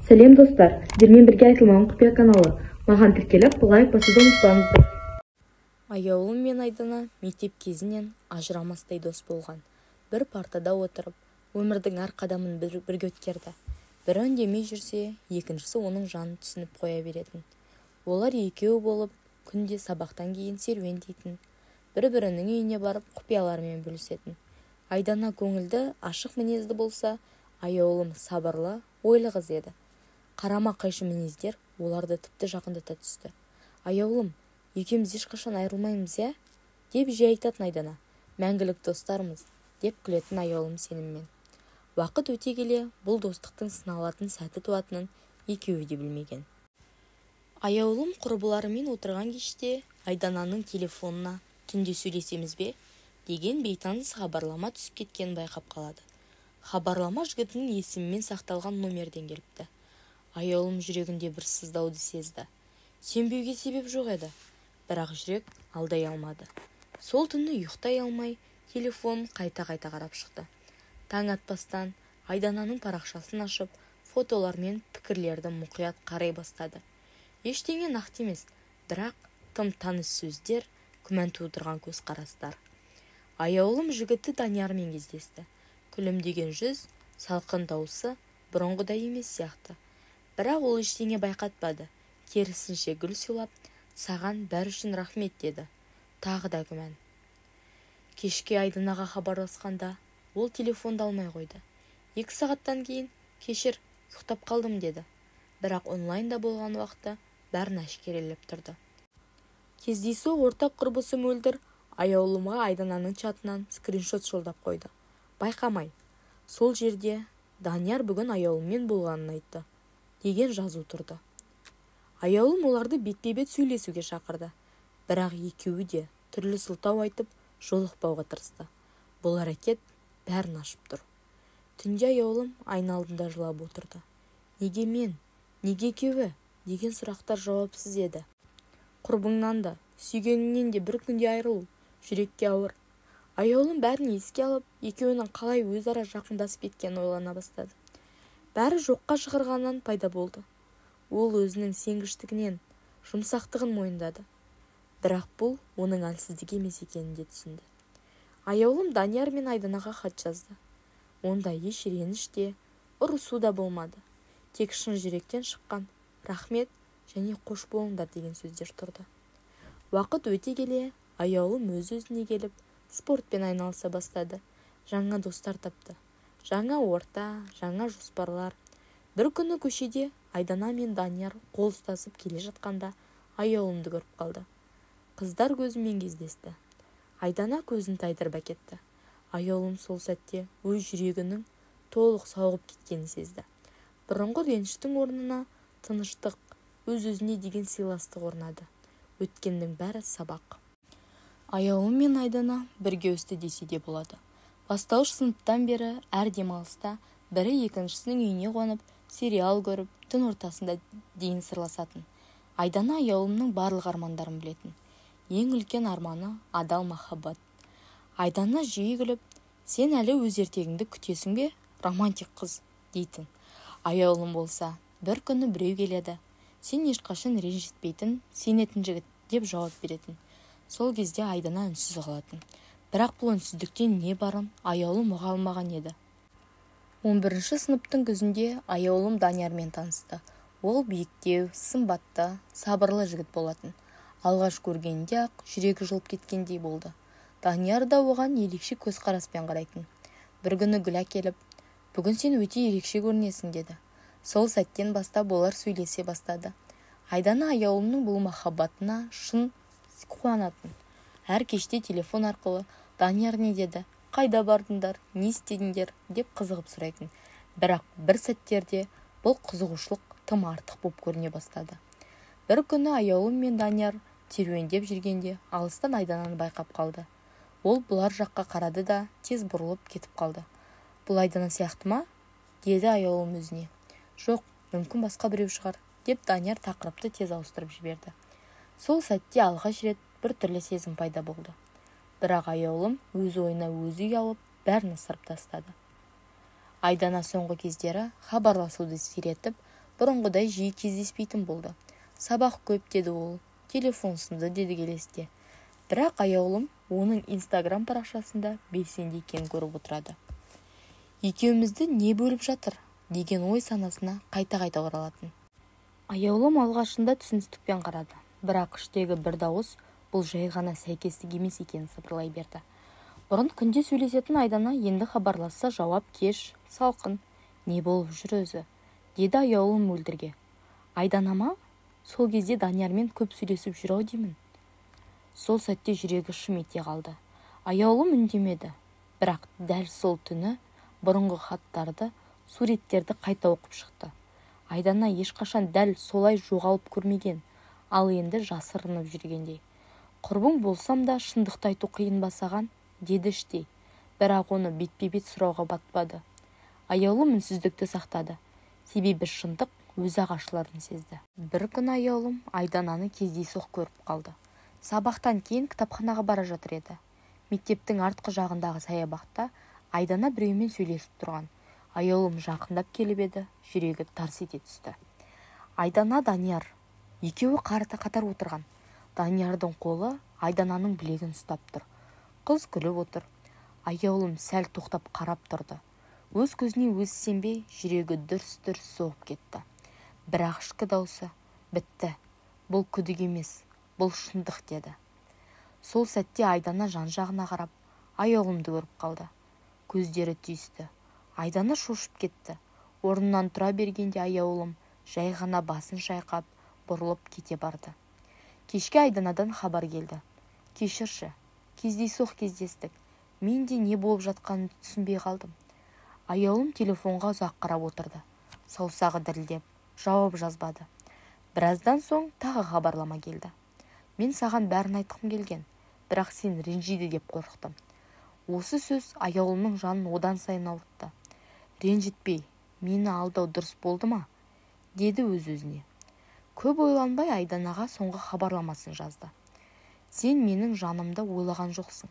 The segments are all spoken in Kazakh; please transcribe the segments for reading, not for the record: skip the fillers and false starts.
Сәлем достар, сіздермен бірге айтылмаған құпия каналы. Маған тіркеліп, лайк басуды ұмытпаңыздар. Аяулым мен Айдана мектеп кезінен ажырамастай дос болған. Бір партада отырып, өмірдің әр қадамын бірге өткерді. Бірі үндемей жүрсе, екіншісі оның жанын түсініп қоя беретін. Олар екеуі болып, күнде сабақтан кейін серуендейтін. Бір-бірінің үйіне барып, құпияларымен бөлісетін. Айдана көңілді, ашық мінезді болса, аяулым сабырлы, ойлы қыз еді. Қарама-қайшы мінездер оларды тіпті жақындата түсті. Аяулым, екеуміз ешқашан айырылмаймыз, иә? Деп жиі айтатын Айдана. Мәңгілік достармыз, деп күлетін аяулым сеніммен. Уақыт өте келе, бұл достықтың сыналатын сәті туатынын екеуі де білмеген. Аяулым құрбыларымен отырған кеште Айдананың телефонына түнде сөйлесеміз бе деген бейтаныс хабарлама түсіп кеткенін байқап қалады. Хабарлама жігітінің есімімен сақталған номерден келіпті. Аяулым жүрегінде бір сыздауды сезді. Сенбеуге себеп жоқ еді, бірақ жүрек алдай алмады. Сол түні ұйықтай алмай, телефонын қайта-қайта қарап шықты. Таң атпастан Айдананың парақшасын ашып, фотолар мен пікірлерді мұқият қарай бастады. Ештеңе нақты емес, бірақ тым таныс сөздер, күмән тудырған көзқарастар. Аяулым жігіті Даниярмен кездесті. Күлімдеген жүз, салқын дауысы бұрынғыдай емес сияқты. Бірақ ол ештеңе байқатпады. Керісінше гүл сыйлап, саған бәрі үшін рахмет деді. Тағы да күмән. Кешке Айданаға хабарласқанда, ол телефонды алмай қойды. 2 сағаттан кейін, кешір, ұйықтап қалдым деді. Бірақ онлайнда болған уақытта бәрін әшкерелеп тұрды. Кездейсоқ ортақ құрбысы Мөлдір аяулымға Айдананың чатынан скриншот жолдап қойды. Байқамай, сол жерде Данияр бүгін аяулыммен болғанын айтты деген жазу тұрды. Аяулым оларды бетпе-бет сөйлесуге шақырды. Бірақ екеуі де түрлі сылтау айтып, жолықпауға тырысты. Бұл әрекет бәрін ашып тұр. Түнде аяулым айна алдында жылап отырды. Неге мен? Неге екеуі? Деген сұрақтар жауапсыз еді. Құрбыңнан да, сүйгеніңнен де бір күнде айырылу жүрекке ауыр. Аяулым бәрін еске алып, екеуінің қалай өзара жақындасып кеткенін ойлана бастады. Бәрі жоққа шығарғаннан пайда болды. Ол өзінің сенгіштігінен, жұмсақтығын мойындады. Бірақ бұл оның әлсіздік емес екенін де түсінді. Аяулым Данияр мен Айданаға хат жазды. Онда еш реніш те, ұрысу да болмады. Тек шын жүректен шыққан рахмет және қош болыңдар деген сөздер тұрды. Уақыт өте келе, аяулым өз-өзіне келіп, спортпен айналыса бастады. Жаңа достар тапты. Жаңа орта, жаңа жоспарлар. Бір күні көшеде Айдана мен Данияр қол ұстасып келе жатқанда аяулымды көріп қалды. Қыздар көзімен кездесті. Айдана көзін тайдырып әкетті. Аяулым сол сәтте өз жүрегінің толық сауығып кеткенін сезді. Бұрынғы реніштің орнына тыныштық, өз-өзіне деген сыйластық орнады. Өткеннің бәрі сабақ. Аяулым мен Айдана бірге өсті десе де болады. Бастауыш сыныптан бері әр демалыста бірі екіншісінің үйіне қонып, сериал көріп, түн ортасында дейін сырласатын. Айдана аяулымның барлық армандарын білетін. Ең үлкен арманы адал махаббат. Айдана жиі күліп, сен әлі өз ертегіңді күтесің бе, романтик қыз, дейтін. Аяулым болса, бір күні біреу келеді. Сен ешқашан ренжітпейтін, сенетін жігіт деп жауап беретін. Сол кезде Айдана үнсіз қалатын. Бірақ бұл үнсіздіктен не барын аяулым ұға алмаған еді. 11-ші сыныптың күзінде аяулым Даниярмен танысты. Ол биіктеу, сымбатты, сабырлы жігіт болатын. Алғаш көргенде-ақ жүрегі жылып кеткендей болды. Данияр да оған ерекше көзқараспен қарайтын. Бір күні гүл әкеліп, бүгін сен өте ерекше көрінесің деді. Сол сәттен бастап олар сөйлесе бастады. Айдана аяулымның бұл махаббатына шын қуанатын. Әр кеште телефон арқылы Данияр не деді, қайда бардыңдар, не істедіңдер деп қызығып сұрайтын. Бірақ бір сәттерде бұл қызығушылық тым артық боп көріне бастады. Бір күні аяулым мен Данияр серуендеп жүргенде алыстан Айдананы байқап қалды. Ол бұлар жаққа қарады да тез бұрылып кетіп қалды. Бұл Айдана сияқты ма? Деді аяулым өзіне. Жоқ, мүмкін басқа біреу шығар, деп Данияр тақырыпты тез ауыстырып жіберді. Сол сәтте алғаш рет бір түрлі сезім пайда болды. Бірақ аяулым өз ойына өзі ұялып, бәрін ысырып тастады. Айдана соңғы кездері хабарласуды сиретіп, бұрынғыдай жиі кездеспейтін болды. Сабақ көп, деді ол. Телефон сынды, деді келесте. Бірақ аяулым оның Инстаграм парақшасында белсенді екенін көріп отырады. Екеумізді не бөліп жатыр деген ой санасына қайта-қайта оралатын. Аяулым алғашында түсіністікпен қарады, бірақ іштегі бір дауыс бұл жай ғана сәйкестік емес екенін сыбырлай берді. Бұрын күнде сөйлесетін Айдана енді хабарласса жауап кеш, салқын. Не болып жүр өзі, деді аяулым мөлдірге. Айдана ма? Сол кезде Даниярмен көп сөйлесіп жүр-ау деймін. Сол сәтте жүрегі шым ете қалды. Аяулым үндемеді, бірақ дәл сол түні бұрынғы хаттарды, суреттерді қайта оқып шықты. Айдана ешқашан дәл солай жоғалып көрмеген, ал енді жасырынып жүргендей. Құрбың болсам да шындықты айту қиын ба саған, деді іштей, бірақ оны бетпе-бет сұрауға батпады. Аяулым үнсіздікті сақтады, себебі шындық өзі-ақ ашыларын сезді. Бір күн аяулым Айдананы кездейсоқ көріп қалды. Сабақтан кейін кітапханаға бара жатыр еді. Мектептің артқы жағындағы саябақта Айдана біреумен сөйлесіп тұрған. Аяулым жақындап келіп еді, жүрегі тарс ете түсті. Айдана, Данияр. Екеуі қарата-қатар отырған. Даниярдың қолы Айдананың білегін ұстап тұр. Қыз күліп отыр. Аяулым сәл тоқтап қарап тұрды. Өз көзіне өзі сенбей, жүрегі дүрс-дүрс соғып кетті. Бірақ ішкі даусы, бітті, бұл күдік емес, бұл шындық, деді. Сол сәтте Айдана жан-жағына қарап, аяулымды көріп қалды. Көздері түйісті. Айдана шошып кетті. Орнынан тұра бергенде аяулым жай ғана басын шайқап, бұрылып кете барды. Кешке Айданадан хабар келді. Кешірші, кездейсоқ кездестік. Мен де не болып жатқанын түсінбей қалдым. Аяулым телефонға ұзақ қарап отырды. Саусағы дірілдеп, жауап жазбады. Біраздан соң тағы хабарлама келді. Мен саған бәрін айтқым келген, бірақ сен ренжиді деп қорықтым. Осы сөз аяулымның жанын одан сайын ауыртты. Ренжітпей, мені алдау дұрыс болды ма? Деді өз-өзіне. Көп ойланбай Айданаға соңғы хабарламасын жазды. Сен менің жанымды ойлаған жоқсың.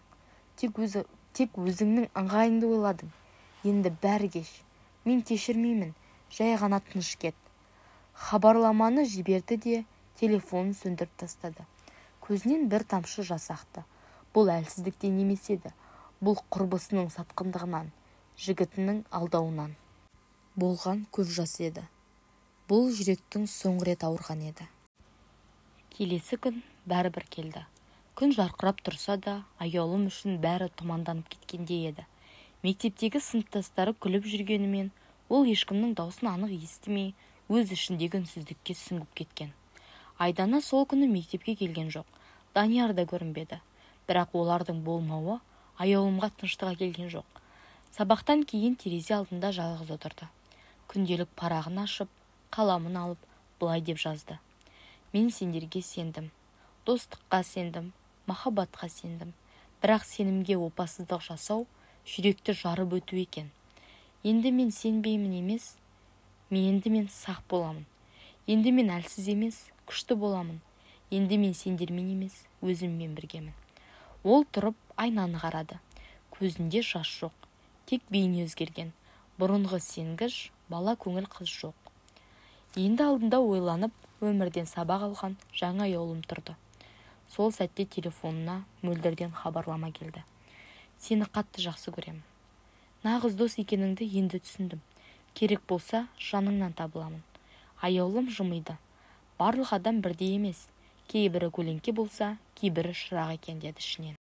Тек өзіңнің ыңғайыңды ойладың. Енді бәрі кеш. Мен кешірмеймін, жай ғана тыныш кет. Хабарламаны жіберді де телефонын сөндіріп тастады. Көзінен бір тамшы жас ақты. Бұл әлсіздіктен емес еді. Бұл құрбысының сатқындығынан, жігітінің алдауынан болған көз жас еді. Бұл жүректің соңғы рет ауырған еді. Келесі күн бәрібір келді. Күн жарқырап тұрса да, аяулым үшін бәрі тұманданып кеткендей еді. Мектептегі сыныптастары күліп жүргенімен, ол ешкімнің даусын анық естімей, өз ішіндегі үнсіздікке сүңгіп кеткен. Айдана сол күні мектепке келген жоқ. Данияр да көрінбеді. Бірақ олардың болмауы аяулымға тыныштық келген жоқ. Сабақтан кейін терезе алдында жалғыз отырды. Күнделік парағын ашып, қаламын алып, былай деп жазды. Мен сендерге сендім, достыққа сендім, махаббатқа сендім. Бірақ сенімге опасыздық жасау жүректі жарып өту екен. Енді мен сенбеймін емес, енді мен сақ боламын. Енді мен әлсіз емес, күшті боламын. Енді мен сендермен емес, өзіммен біргемін. Ол тұрып айнаны қарады. Көзінде жас жоқ, тек бейне өзгерген. Бұрынғы сенгіш, бала көңіл қыз жоқ. Енді алдында ойланып, өмірден сабақ алған жаңа аяулым тұрды. Сол сәтте телефонына мөлдірден хабарлама келді. Сені қатты жақсы көремін. Нағыз дос екеніңді енді түсіндім. Керек болса, жаныңнан табыламын. Аяулым жымиды. Барлық адам бірдей емес. Кейбірі көлеңке болса, кейбірі шырақ екен, деді ішінен.